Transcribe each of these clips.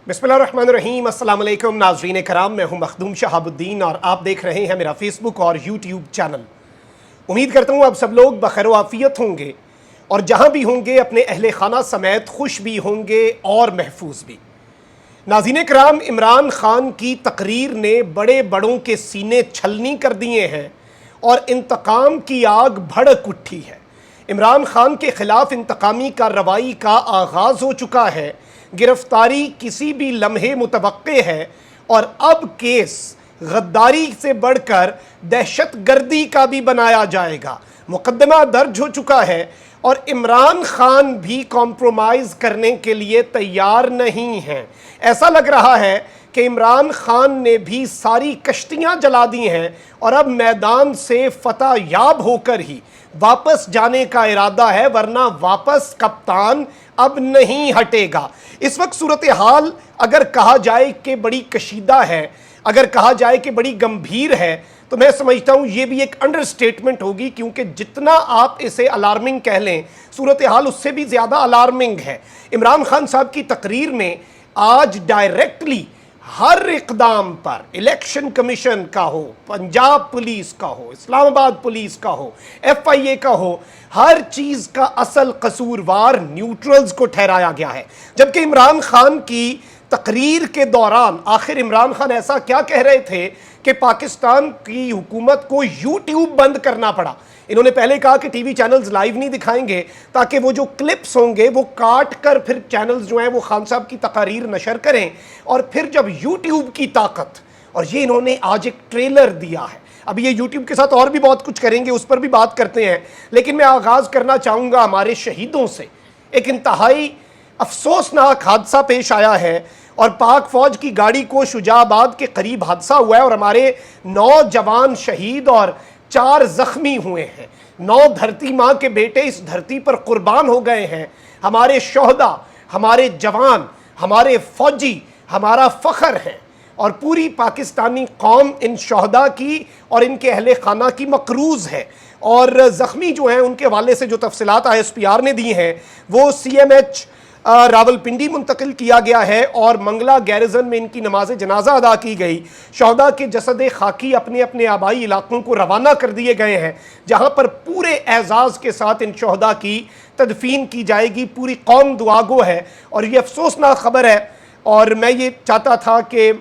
बिस्मिल्लाहिर्रहमानिर्रहीम। अस्सलाम वालेकुम नाज़रीन कराम, मैं हूं मखदूम शहाबुद्दीन और आप देख रहे हैं मेरा फेसबुक और यूट्यूब चैनल। उम्मीद करता हूं आप सब लोग बखैर आफियत होंगे और जहां भी होंगे अपने अहले खाना समेत खुश भी होंगे और महफूज भी। नाज़रीन कराम, इमरान खान की तकरीर ने बड़े बड़ों के सीने छलनी कर दिए हैं और इंतकाम की आग भड़क उठी है। इमरान खान के खिलाफ इंतकामी कार्रवाई का आगाज़ हो चुका है। गिरफ्तारी किसी भी लम्हे मुतवक्के है और अब केस गद्दारी से बढ़कर दहशतगर्दी का भी बनाया जाएगा। मुकदमा दर्ज हो चुका है और इमरान खान भी कॉम्प्रोमाइज़ करने के लिए तैयार नहीं हैं। ऐसा लग रहा है कि इमरान खान ने भी सारी कश्तियां जला दी हैं और अब मैदान से फतह याब होकर ही वापस जाने का इरादा है, वरना वापस कप्तान अब नहीं हटेगा। इस वक्त सूरत हाल अगर कहा जाए कि बड़ी कशीदा है, अगर कहा जाए कि बड़ी गंभीर है, तो मैं समझता हूँ ये भी एक अंडरस्टेटमेंट होगी, क्योंकि जितना आप इसे अलार्मिंग कह लें, सूरत हाल उससे भी ज़्यादा अलार्मिंग है। इमरान खान साहब की तकरीर में आज डायरेक्टली हर इक़दाम पर, इलेक्शन कमीशन का हो, पंजाब पुलिस का हो, इस्लामाबाद पुलिस का हो, FIA का हो, हर चीज़ का असल कसूरवार न्यूट्रल्स को ठहराया गया है। जबकि इमरान खान की तकरीर के दौरान आखिर इमरान खान ऐसा क्या कह रहे थे कि पाकिस्तान की हुकूमत को यूट्यूब बंद करना पड़ा। इन्होंने पहले कहा कि टीवी चैनल्स लाइव नहीं दिखाएंगे ताकि वो जो क्लिप्स होंगे वो काट कर फिर चैनल्स जो हैं वो खान साहब की तकारीर नशर करें, और फिर जब यूट्यूब की ताकत, और ये इन्होंने आज एक ट्रेलर दिया है। अब ये यूट्यूब के साथ और भी बहुत कुछ करेंगे, उस पर भी बात करते हैं, लेकिन मैं आगाज़ करना चाहूँगा हमारे शहीदों से। एक इंतहाई अफसोसनाक हादसा पेश आया है और पाक फौज की गाड़ी को शुजाबाद के करीब हादसा हुआ है और हमारे 9 जवान शहीद और 4 जख्मी हुए हैं। 9 धरती माँ के बेटे इस धरती पर कुर्बान हो गए हैं। हमारे शोहदा, हमारे जवान, हमारे फौजी हमारा फ़ख्र है और पूरी पाकिस्तानी कौम इन शोहदा की और इनके अहले खाना की मकरूज़ है। और ज़ख्मी जो हैं उनके हवाले से जो तफसीलात ISPR ने दी हैं वो CMH रावलपिंडी मुंतकिल किया गया है और मंगला गैरिजन में इनकी नमाज जनाजा अदा की गई। शोहदा के जसद खाकी अपने अपने आबाई इलाकों को रवाना कर दिए गए हैं, जहां पर पूरे एजाज़ के साथ इन शोहदा की तदफीन की जाएगी। पूरी कौम दुआगो है और ये अफसोसनाक खबर है। और मैं ये चाहता था कि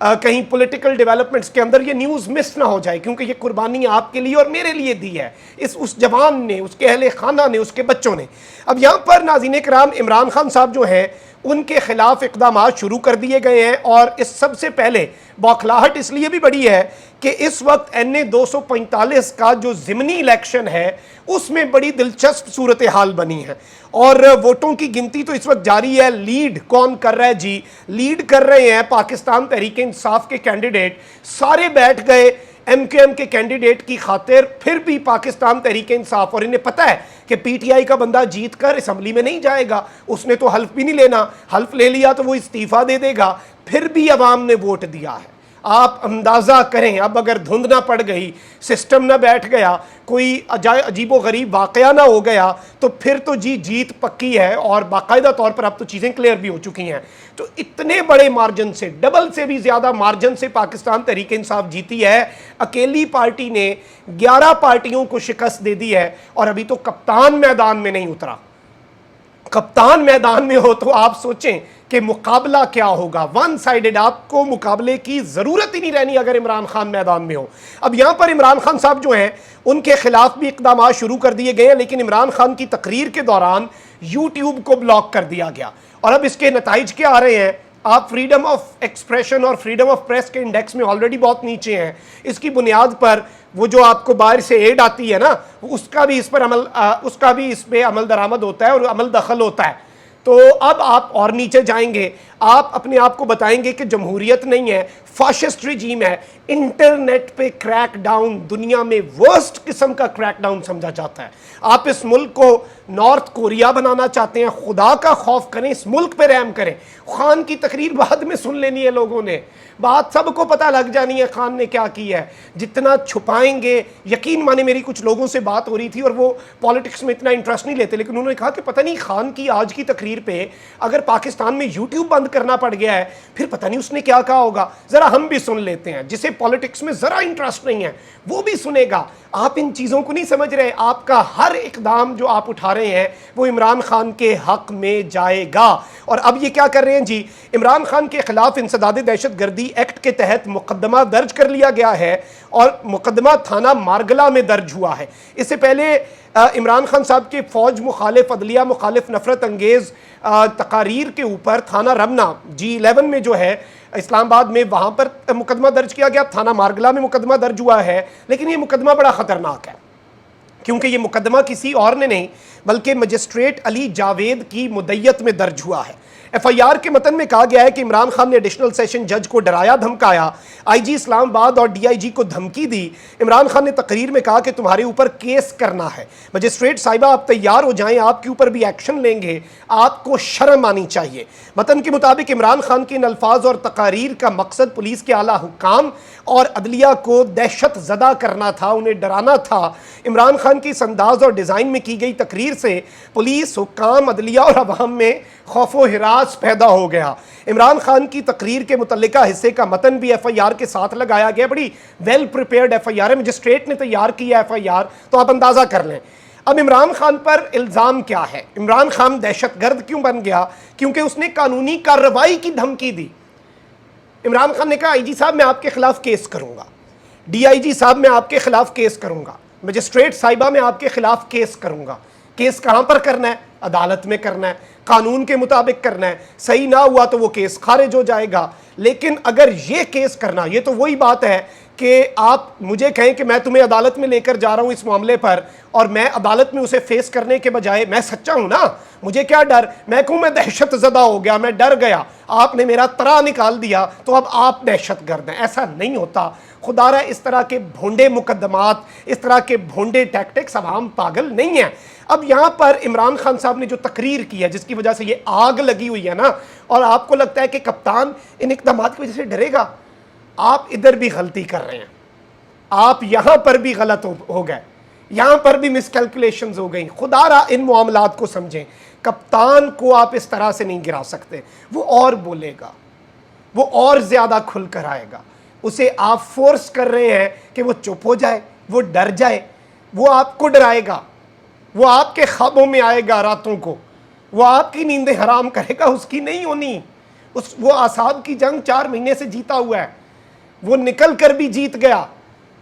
कहीं पॉलिटिकल डेवलपमेंट्स के अंदर ये न्यूज़ मिस ना हो जाए, क्योंकि ये कुर्बानी आपके लिए और मेरे लिए दी है, उस जवान ने, उसके अहले खाना ने, उसके बच्चों ने। अब यहाँ पर नाज़रीन कराम, इमरान खान साहब जो हैं उनके खिलाफ इक़दाम शुरू कर दिए गए हैं। और इस सबसे पहले बौखलाहट इसलिए भी बड़ी है कि इस वक्त NA 245 का जो ज़िमनी इलेक्शन है उसमें बड़ी दिलचस्प सूरत हाल बनी है और वोटों की गिनती तो इस वक्त जारी है। लीड कौन कर रहा है जी? लीड कर रहे हैं पाकिस्तान तहरीक इंसाफ के कैंडिडेट। सारे बैठ गए MKM के कैंडिडेट की खातिर, फिर भी पाकिस्तान तहरीक इंसाफ, और इन्हें पता है कि PTI का बंदा जीत कर असम्बली में नहीं जाएगा, उसने तो हल्फ भी नहीं लेना, हल्फ ले लिया तो वो इस्तीफ़ा दे देगा, फिर भी अवाम ने वोट दिया है। आप अंदाज़ा करें, अब अगर धुंध ना पड़ गई, सिस्टम ना बैठ गया, कोई अजीबो गरीब वाक़या ना हो गया, तो फिर तो जी जीत पक्की है और बाकायदा तौर पर अब तो चीज़ें क्लियर भी हो चुकी हैं। तो इतने बड़े मार्जिन से, डबल से भी ज़्यादा मार्जिन से पाकिस्तान तहरीक इंसाफ जीती है। अकेली पार्टी ने 11 पार्टियों को शिकस्त दे दी है और अभी तो कप्तान मैदान में नहीं उतरा। कप्तान मैदान में हो तो आप सोचें कि मुकाबला क्या होगा। वन साइडेड, आपको मुकाबले की ज़रूरत ही नहीं रहनी अगर इमरान खान मैदान में हो। अब यहाँ पर इमरान खान साहब जो हैं उनके खिलाफ भी इक़दाम शुरू कर दिए गए हैं, लेकिन इमरान खान की तकरीर के दौरान यूट्यूब को ब्लॉक कर दिया गया और अब इसके नताइज क्या आ रहे हैं? आप फ्रीडम ऑफ एक्सप्रेशन और फ्रीडम ऑफ प्रेस के इंडेक्स में ऑलरेडी बहुत नीचे हैं। इसकी बुनियाद पर वो जो आपको बाहर से एड आती है ना, उसका भी इस पर उसका भी इस पे अमल दरामद होता है और अमल दखल होता है। तो अब आप और नीचे जाएंगे, आप अपने आप को बताएंगे कि जमहूरियत नहीं है, फाशिस्ट रिजीम है। इंटरनेट पे क्रैक डाउन दुनिया में वर्स्ट किस्म का क्रैक डाउन समझा जाता है। आप इस मुल्क को नॉर्थ कोरिया बनाना चाहते हैं, खुदा का खौफ करें, इस मुल्क पे रहम करें। खान की तकरीर बाद में सुन लेनी है लोगों ने, बात सबको पता लग जानी है खान ने क्या की है। जितना छुपाएंगे, यकीन माने मेरी कुछ लोगों से बात हो रही थी और वो पॉलिटिक्स में इतना इंटरेस्ट नहीं लेते, लेकिन उन्होंने कहा कि पता नहीं खान की आज की तकरीर पे अगर पाकिस्तान में यूट्यूब बंद बंद करना पड़ गया है, फिर पता नहीं उसने क्या कहा होगा। ज़रा हम भी सुन लेते हैं, जिसे पॉलिटिक्स में ज़रा इंटरेस्ट नहीं है वो भी सुनेगा। आप इन चीज़ों को नहीं समझ रहे, आपका हर इकदाम जो आप उठा रहे हैं वो इमरान खान के हक़ में जाएगा। और अब ये क्या कर रहे हैं जी, इमरान खान के खिलाफ इंसदाद दहशतगर्दी एक्ट के तहत मुकदमा दर्ज कर लिया गया है और मुकदमा थाना मारगला में दर्ज हुआ है। इससे पहले इमरान खान साहब के फ़ौज मुखालिफ, अदलिया मुखालिफ, नफ़रत अंगेज़ तकारीर के ऊपर थाना रमना G11 में जो है इस्लामाबाद में, वहाँ पर मुकदमा दर्ज किया गया, थाना मारगला में मुकदमा दर्ज हुआ है। लेकिन ये मुकदमा बड़ा ख़तरनाक है, क्योंकि ये मुकदमा किसी और ने नहीं बल्कि मजिस्ट्रेट अली जावेद की मुद्दत में दर्ज हुआ है। FIR के मतन में कहा गया है कि इमरान खान ने एडिशनल सेशन जज को डराया धमकाया, IG इस्लामाबाद और DIG को धमकी दी। इमरान खान ने तकरीर में कहा कि तुम्हारे ऊपर केस करना है, मजिस्ट्रेट साहिबा आप तैयार हो जाएं, आपके ऊपर भी एक्शन लेंगे, आपको शर्म आनी चाहिए। मतन के मुताबिक इमरान खान के इन अल्फाज और तकारीर का मकसद पुलिस के आला हुक्काम और अदलिया को दहशत ज़दा करना था, उन्हें डराना था। इमरान खान की इस अंदाज और डिज़ाइन में की गई तकरीर से पुलिस, हुक्काम, अदलिया और अवाम में खौफ व हिरास पैदा हो गया। इमरान खान की तकरीर के मुतल्लिका हिस्से का मतन भी FIR के साथ लगाया गया। बड़ी वेल प्रिपेयर्ड FIR है, मजिस्ट्रेट ने तैयार किया FIR, तो आप अंदाज़ा कर लें। अब इमरान खान पर इल्ज़ाम क्या है? इमरान खान दहशतगर्द क्यों बन गया? क्योंकि उसने कानूनी कार्रवाई की धमकी दी। इमरान खान ने कहा IG साहब मैं आपके खिलाफ केस करूंगा, DIG साहब मैं आपके खिलाफ केस करूंगा, मजिस्ट्रेट साहिबा मैं आपके खिलाफ केस करूंगा। केस कहां पर करना है? अदालत में करना है, कानून के मुताबिक करना है। सही ना हुआ तो वो केस खारिज हो जाएगा। लेकिन अगर ये केस करना, ये तो वही बात है कि आप मुझे कहें कि मैं तुम्हें अदालत में लेकर जा रहा हूं इस मामले पर, और मैं अदालत में उसे फेस करने के बजाय, मैं सच्चा हूं ना, मुझे क्या डर, मैं कहूं मैं दहशत ज़दा हो गया, मैं डर गया, आपने मेरा तरा निकाल दिया तो अब आप दहशतगर्द हैं। ऐसा नहीं होता। खुदारा इस तरह के भोंडे मुकदमात, इस तरह के भोंडे टैक्टिक्स, अब हम पागल नहीं हैं। अब यहाँ पर इमरान खान साहब ने जो तकरीर की है जिसकी वजह से ये आग लगी हुई है ना, और आपको लगता है कि कप्तान इन इक़दामात की वजह से डरेगा, आप इधर भी गलती कर रहे हैं। आप यहाँ पर भी गलत हो गए, यहाँ पर भी मिसकैलकुलेशंस हो गई। खुदारा इन मामलात को समझें। कप्तान को आप इस तरह से नहीं गिरा सकते, वो और बोलेगा, वो और ज़्यादा खुल कर आएगा। उसे आप फोर्स कर रहे हैं कि वो चुप हो जाए, वो डर जाए, वो आपको डराएगा, वो आपके ख्वाबों में आएगा रातों को, वो आपकी नींदें हराम करेगा, उसकी नहीं होनी। वो आसाब की जंग 4 महीने से जीता हुआ है, वो निकल कर भी जीत गया,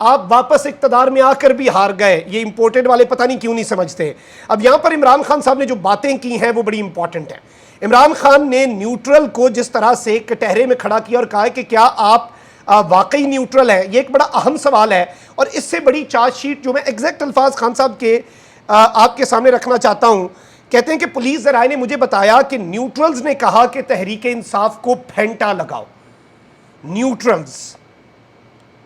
आप वापस इक़्तिदार में आकर भी हार गए। ये इंपोर्टेड वाले पता नहीं क्यों नहीं समझते। अब यहाँ पर इमरान खान साहब ने जो बातें की हैं वो बड़ी इंपॉर्टेंट है। इमरान खान ने न्यूट्रल को जिस तरह से कटहरे में खड़ा किया और कहा कि क्या आप वाकई न्यूट्रल है, ये एक बड़ा अहम सवाल है। और इससे बड़ी चार्जशीट जो मैं एग्जैक्ट अल्फाज खान साहब के आपके सामने रखना चाहता हूँ, कहते हैं कि पुलिस ज़राए ने मुझे बताया कि न्यूट्रल्स ने कहा कि तहरीक इंसाफ को फेंटा लगाओ। न्यूट्रल्स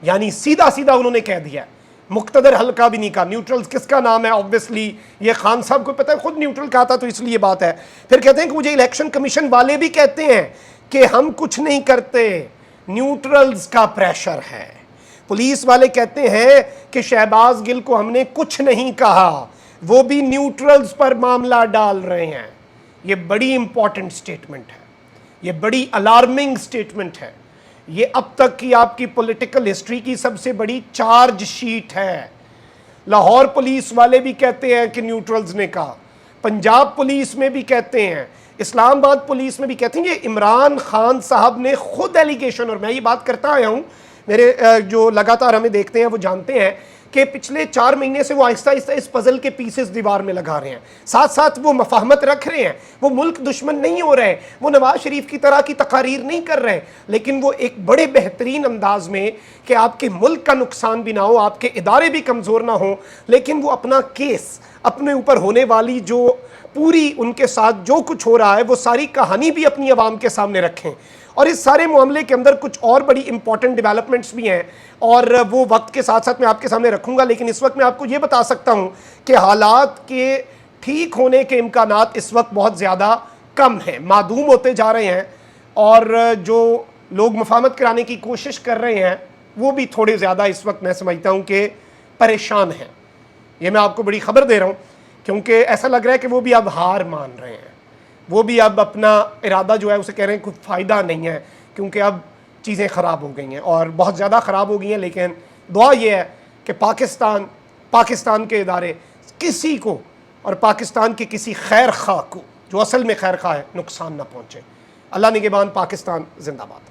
यानी सीधा सीधा उन्होंने कह दिया, मुक्तदर हल्का भी नहीं कहा। न्यूट्रल्स किसका नाम है? ऑब्वियसली ये खान साहब को पता है, खुद न्यूट्रल कहा था तो इसलिए बात है। फिर कहते हैं कि मुझे इलेक्शन कमीशन वाले भी कहते हैं कि हम कुछ नहीं करते, न्यूट्रल्स का प्रेशर है। पुलिस वाले कहते हैं कि शहबाज गिल को हमने कुछ नहीं कहा, वो भी न्यूट्रल्स पर मामला डाल रहे हैं। ये बड़ी इंपॉर्टेंट स्टेटमेंट है, ये बड़ी अलार्मिंग स्टेटमेंट है। ये अब तक की आपकी पॉलिटिकल हिस्ट्री की सबसे बड़ी चार्ज शीट है। लाहौर पुलिस वाले भी कहते हैं कि न्यूट्रल्स ने कहा, पंजाब पुलिस में भी कहते हैं, इस्लामाबाद पुलिस में भी कहते हैं। ये इमरान खान साहब ने खुद एलिगेशन, और मैं ये बात करता आया हूँ, मेरे जो लगातार हमें देखते हैं वो जानते हैं कि पिछले 4 महीने से वो आहिस्ता आहिस्ता इस पजल के पीसेस दीवार में लगा रहे हैं। साथ साथ वो मफाहमत रख रहे हैं, वो मुल्क दुश्मन नहीं हो रहे, वो नवाज शरीफ की तरह की तकारीर नहीं कर रहे, लेकिन वो एक बड़े बेहतरीन अंदाज में कि आपके मुल्क का नुकसान भी ना हो, आपके इदारे भी कमज़ोर ना हो, लेकिन वो अपना केस, अपने ऊपर होने वाली जो पूरी उनके साथ जो कुछ हो रहा है वो सारी कहानी भी अपनी आवाम के सामने रखें। और इस सारे मामले के अंदर कुछ और बड़ी इंपॉर्टेंट डेवलपमेंट्स भी हैं और वो वक्त के साथ साथ मैं आपके सामने रखूंगा। लेकिन इस वक्त मैं आपको ये बता सकता हूं कि हालात के ठीक होने के इम्कानात इस वक्त बहुत ज़्यादा कम हैं, मादूम होते जा रहे हैं, और जो लोग मफाहमत कराने की कोशिश कर रहे हैं वो भी थोड़े ज़्यादा इस वक्त मैं समझता हूँ कि परेशान हैं। ये मैं आपको बड़ी खबर दे रहा हूँ, क्योंकि ऐसा लग रहा है कि वो भी अब हार मान रहे हैं। وہ بھی اب اپنا ارادہ جو ہے اسے کہہ رہے ہیں کوئی فائدہ نہیں ہے، کیونکہ اب چیزیں خراب ہو گئی ہیں اور بہت زیادہ خراب ہو گئی ہیں. لیکن دعا یہ ہے کہ پاکستان کے ادارے کسی کو اور پاکستان کے کسی خیر خواہ کو جو اصل میں خیر خواہ ہے نقصان نہ پہنچے. اللہ نگہبان. پاکستان زندہ باد.